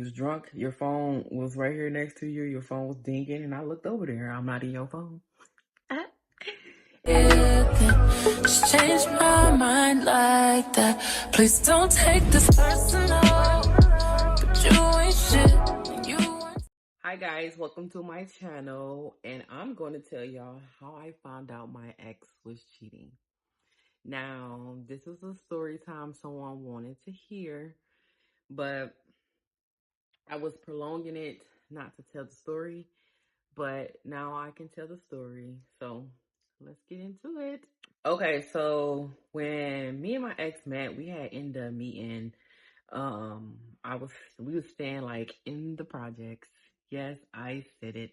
was drunk. Your phone was right here next to you. Your phone was dinging, and I looked over there. I'm not in your phone. Just change my mind like that. Please don't take this personal. But you ain't shit. Hi guys, welcome to my channel, and I'm going to tell y'all how I found out my ex was cheating. Now, this is a story time someone wanted to hear, but I was prolonging it not to tell the story, but now I can tell the story. So let's get into it. Okay, so when me and my ex met, we had ended up meeting. We was staying like in the projects. Yes, I said it,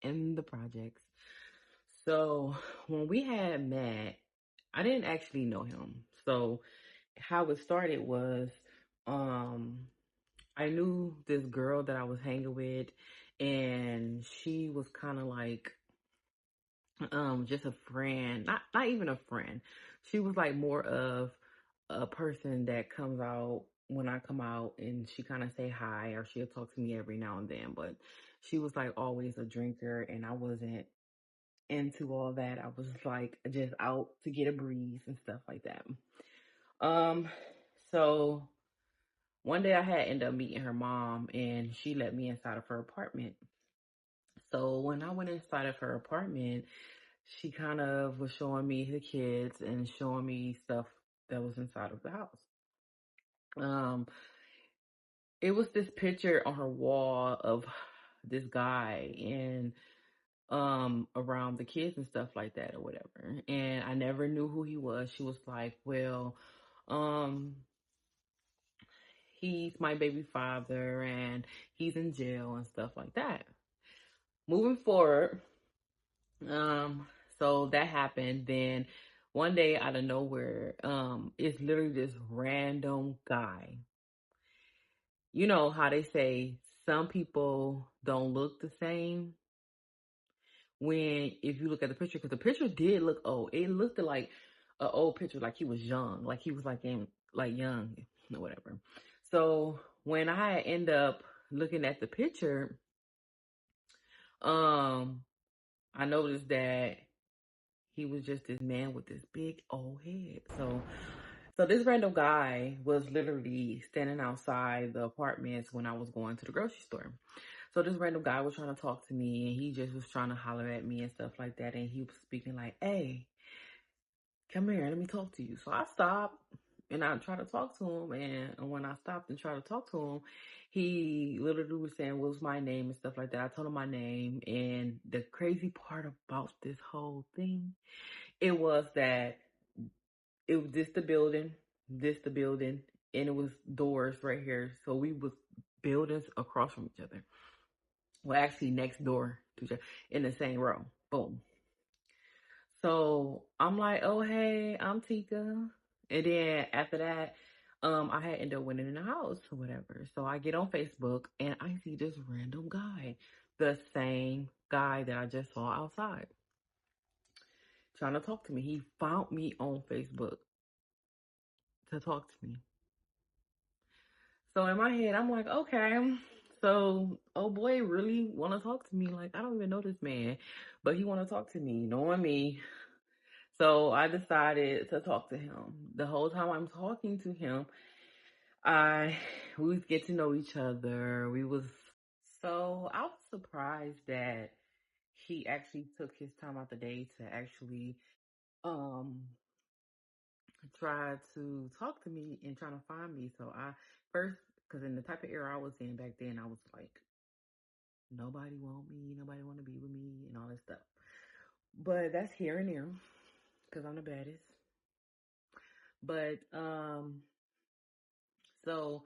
in the projects. So when we had met, I didn't actually know him. So how it started was, um, I knew this girl that I was hanging with, and she was kind of like just a friend, not even a friend. She was like more of a person that comes out when I come out, and she kind of say hi, or she'll talk to me every now and then, but she was like always a drinker, and I wasn't into all that. I was like just out to get a breeze and stuff like that. um so one day I had ended up meeting her mom, and she let me inside of her apartment. So when I went inside of her apartment, she kind of was showing me the kids and showing me stuff that was inside of the house. Um, it was this picture on her wall of this guy and around the kids and stuff like that or whatever. And I never knew who he was. She was like, well, um, he's my baby father and he's in jail and stuff like that. Moving forward, Um, so that happened. Then one day out of nowhere, it's literally this random guy. You know how they say some people don't look the same when if you look at the picture, because the picture did look old. It looked like an old picture, like he was young, like he was like in like young or whatever. So when I end up looking at the picture, um, I noticed that he was just this man with this big old head. So this random guy was literally standing outside the apartments when I was going to the grocery store. So this random guy was trying to talk to me, and he just was trying to holler at me and stuff like that. And he was speaking like, "Hey, come here, let me talk to you." So I stopped and I tried to talk to him. And when I stopped and tried to talk to him, he literally was saying, "What's my name?" and stuff like that. I told him my name. And the crazy part about this whole thing, it was that it was this the building, and it was doors right here. So we was buildings across from each other. Well, actually next door to each other in the same row. Boom. So I'm like, oh hey, I'm Tika. And then after that, I had ended up winning in the house or whatever. So I get on Facebook and I see this random guy, the same guy that I just saw outside, trying to talk to me. He found me on Facebook to talk to me. So in my head, I'm like, okay, so oh boy really want to talk to me. Like, I don't even know this man, but he want to talk to me, knowing me. So I decided to talk to him. The whole time I'm talking to him, I we was get to know each other. We was so I was surprised that he actually took his time out the day to actually um tried to talk to me and trying to find me. So I first, because in the type of era I was in back then, I was like, nobody want me, nobody want to be with me, and all that stuff. But that's here and there, because I'm the baddest. But so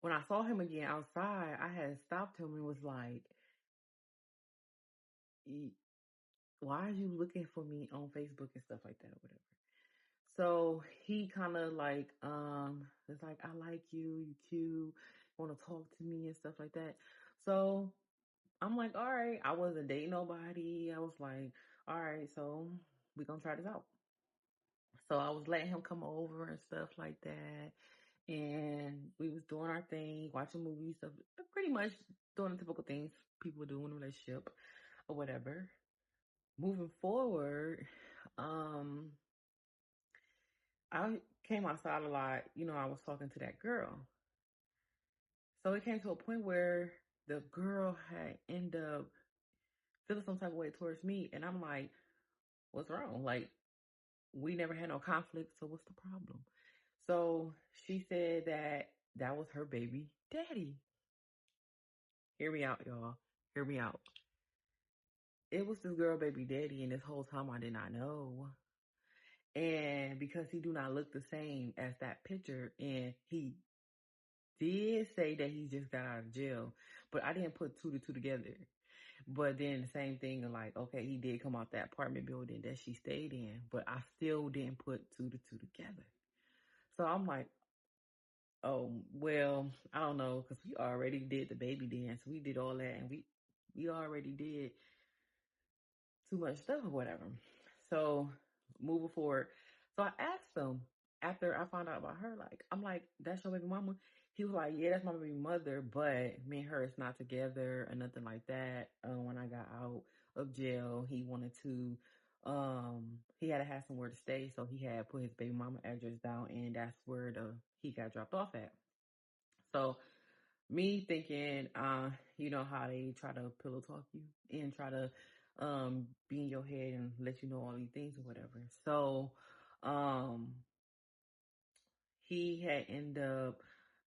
when I saw him again outside, I had stopped him and was like, "Why are you looking for me on Facebook and stuff like that or whatever?" So he kind of like, it's like, I like you, you cute, want to talk to me and stuff like that. So I'm like, all right, I wasn't dating nobody. I was like, all right, so we gonna try this out. So I was letting him come over and stuff like that. And we was doing our thing, watching movies, stuff, pretty much doing the typical things people do in a relationship or whatever. Moving forward, um, I came outside a lot. I was talking to that girl. So it came to a point where the girl had ended up feeling some type of way towards me. And I'm like, what's wrong? Like, we never had no conflict. So what's the problem? So she said that that was her baby daddy. Hear me out, y'all. Hear me out. It was this girl baby daddy, and this whole time I did not know. And because he do not look the same as that picture, and he did say that he just got out of jail, but I didn't put two to two together. But then the same thing, like, okay, he did come out that apartment building that she stayed in, but I still didn't put two to two together. So I'm like, oh, well, I don't know, because we already did the baby dance. We did all that, and we already did too much stuff or whatever. So moving forward, so I asked him after I found out about her, like, I'm like, that's your baby mama? He was like, yeah, that's my baby mother, but me and her is not together or nothing like that. When I got out of jail, he wanted to, he had to have somewhere to stay, so he had put his baby mama address down, and that's where he got dropped off at. So me thinking, you know how they try to pillow talk you and try to be in your head and let you know all these things or whatever. So um he had ended up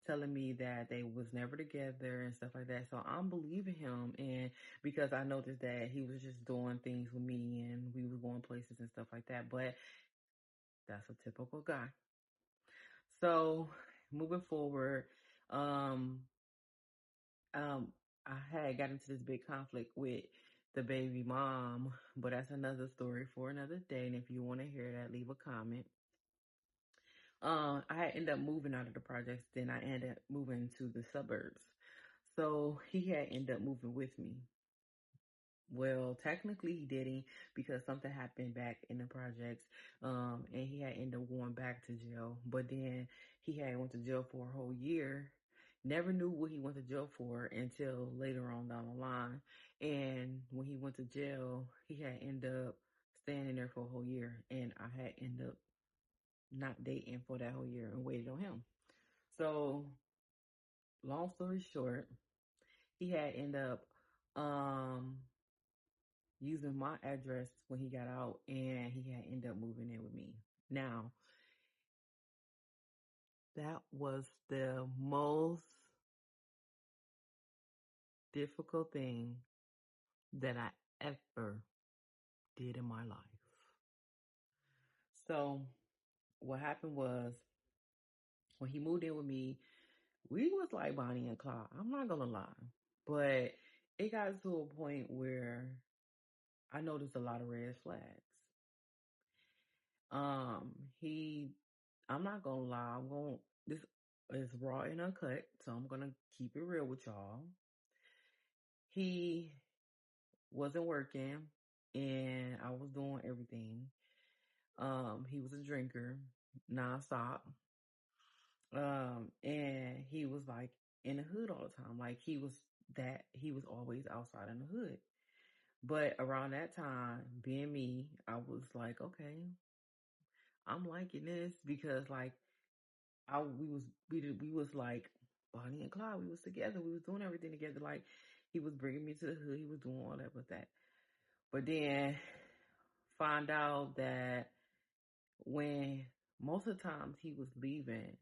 telling me that they was never together and stuff like that. So I'm believing him, and because I noticed that he was just doing things with me and we was going places and stuff like that. But that's a typical guy. So moving forward, um um, I had got into this big conflict with the baby mom, but that's another story for another day. And if you want to hear that, leave a comment. I had ended up moving out of the projects, then I ended up moving to the suburbs. So he had ended up moving with me. Well, technically he didn't, because something happened back in the projects, and he had ended up going back to jail. But then he had went to jail for a whole year. Never knew what he went to jail for until later on down the line. And when he went to jail, he had ended up staying in there for a whole year, and I had ended up not dating for that whole year and waited on him. So, long story short, he had ended up um using my address when he got out, and he had ended up moving in with me. Now, that was the most difficult thing that I ever did in my life. So, what happened was when he moved in with me, we was like Bonnie and Clyde. I'm not gonna lie, but it got to a point where I noticed a lot of red flags. Um, he, I'm not gonna lie. This is raw and uncut, so I'm gonna keep it real with y'all. He wasn't working, and I was doing everything. He was a drinker nonstop. And he was like in the hood all the time. Like he was always outside in the hood. But around that time, being me, I was like, okay, I'm liking this because like we was like Bonnie and Clyde. We was together. We was doing everything together. Like he was bringing me to the hood. He was doing all that with that. But then find out that when most of the times he was leaving,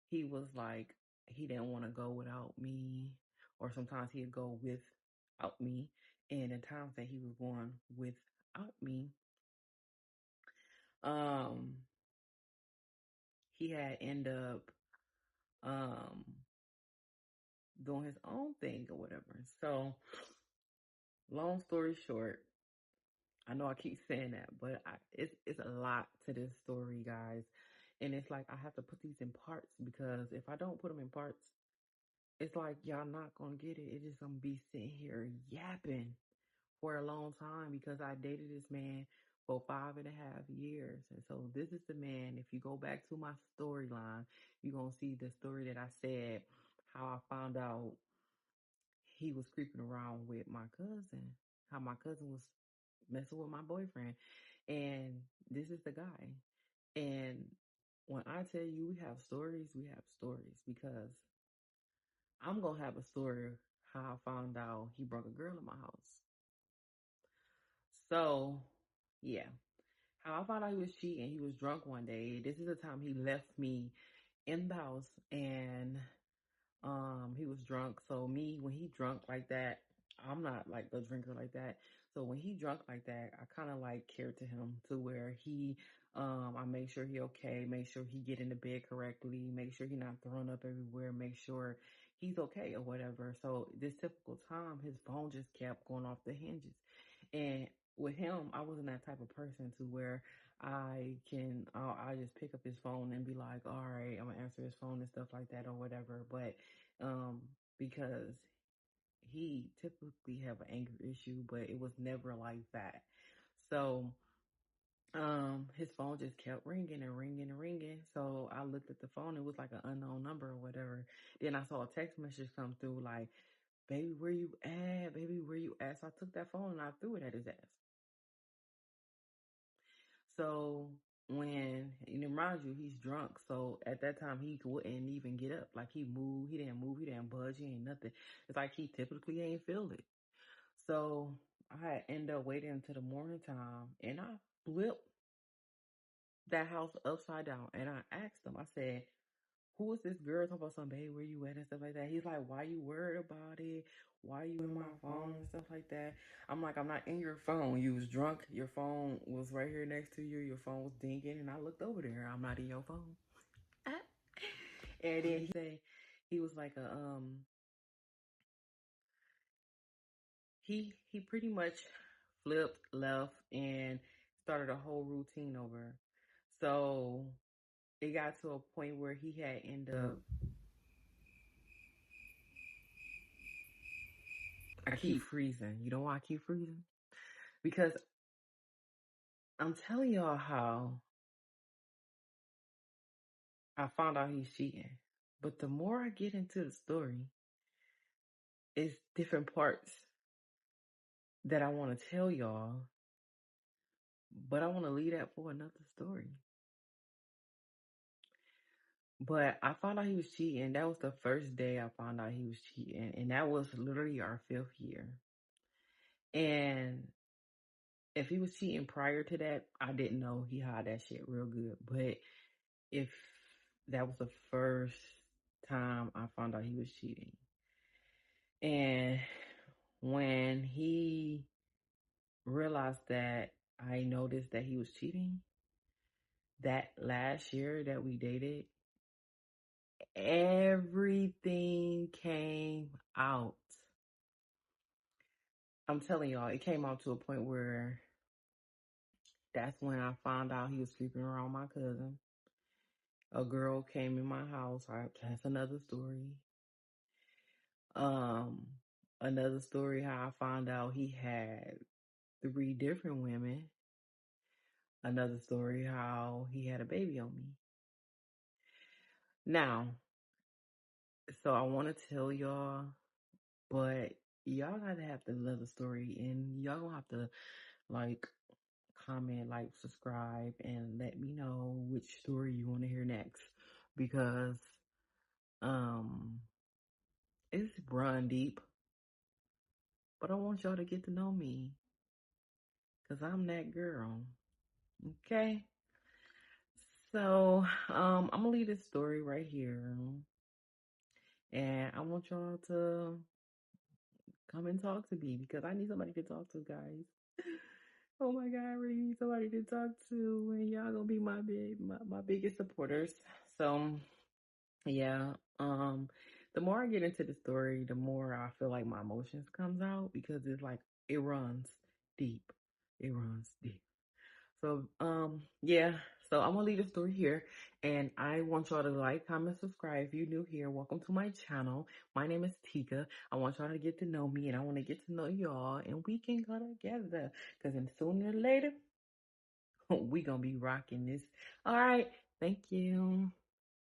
he was like he didn't want to go without me, or sometimes he'd go without me. And the times that he was going without me, um, he had end up um doing his own thing or whatever. So, long story short, I know I keep saying that, but it's a lot to this story, guys. And it's like I have to put these in parts, because if I don't put them in parts, it's like y'all not gonna get it. It's just gonna be sitting here yapping for a long time, because I dated this man for 5.5 years. And so this is the man. If you go back to my storyline, you're gonna see the story that I said, how I found out he was creeping around with my cousin, how my cousin was messing with my boyfriend. And this is the guy. And when I tell you we have stories because I'm gonna have a story how I found out he brought a girl in my house. So yeah. How I found out he was cheating, he was drunk one day. This is the time he left me in the house and he was drunk. So me, when he drunk like that, I'm not like a drinker like that. So when he drunk like that, I kind of like cared to him to where I make sure he okay, make sure he get into bed correctly, make sure he not throwing up everywhere, make sure he's okay or whatever. So this typical time, his phone just kept going off the hinges. And with him, I wasn't that type of person to where I just pick up his phone and be like, all right, I'm gonna answer his phone and stuff like that or whatever. But um, because he typically have an anger issue, but it was never like that. So his phone just kept ringing and ringing and ringing. So I looked at the phone. It was like an unknown number or whatever. Then I saw a text message come through like, "Baby, where you at? Baby, where you at?" So I took that phone and I threw it at his ass. So when, and mind you, he's drunk. So at that time, he wouldn't even get up. Like he moved, he didn't move, he didn't budge, he ain't nothing. It's like he typically ain't feel it. So I end up waiting until the morning time and I flipped that house upside down. And I asked him, I said, who is this girl talking about something, babe, where you at and stuff like that? He's like, why you worried about it? Why you in my phone and stuff like that? I'm like, I'm not in your phone. You was drunk. Your phone was right here next to you. Your phone was dinging, and I looked over there. I'm not in your phone. And then he was like he pretty much flipped left and started a whole routine over. So it got to a point where he had ended up. I keep freezing. You know why I keep freezing? Because I'm telling y'all how I found out he's cheating. But the more I get into the story, it's different parts that I want to tell y'all, but I want to leave that for another story. But I found out he was cheating. That was the first day I found out he was cheating. And that was literally our 5th year. And if he was cheating prior to that, I didn't know he had that shit real good. But if that was the first time I found out he was cheating. And when he realized that I noticed that he was cheating, that last year that we dated, everything came out. I'm telling y'all, it came out to a point where that's when I found out he was sleeping around my cousin. A girl came in my house. That's another story. Um, Another story how I found out he had 3 different women. Another story how he had a baby on me. Now, so I want to tell y'all, but y'all gotta have to love the story, and y'all gonna have to like comment, like, subscribe, and let me know which story you want to hear next because um it's run deep, but I want y'all to get to know me because I'm that girl. Okay, so I'm gonna leave this story right here, and I want y'all to come and talk to me because I need somebody to talk to, guys. Oh my God, I really need somebody to talk to, and y'all gonna be my biggest supporters. So yeah, the more I get into the story, the more I feel like my emotions comes out because it's like it runs deep. It runs deep. So yeah. So I'm gonna leave the story here, and I want y'all to like, comment, subscribe. If you're new here, welcome to my channel. My name is Tika. I want y'all to get to know me, and I want to get to know y'all, and we can go together. Cause then sooner or later, we gonna be rocking this. All right. Thank you.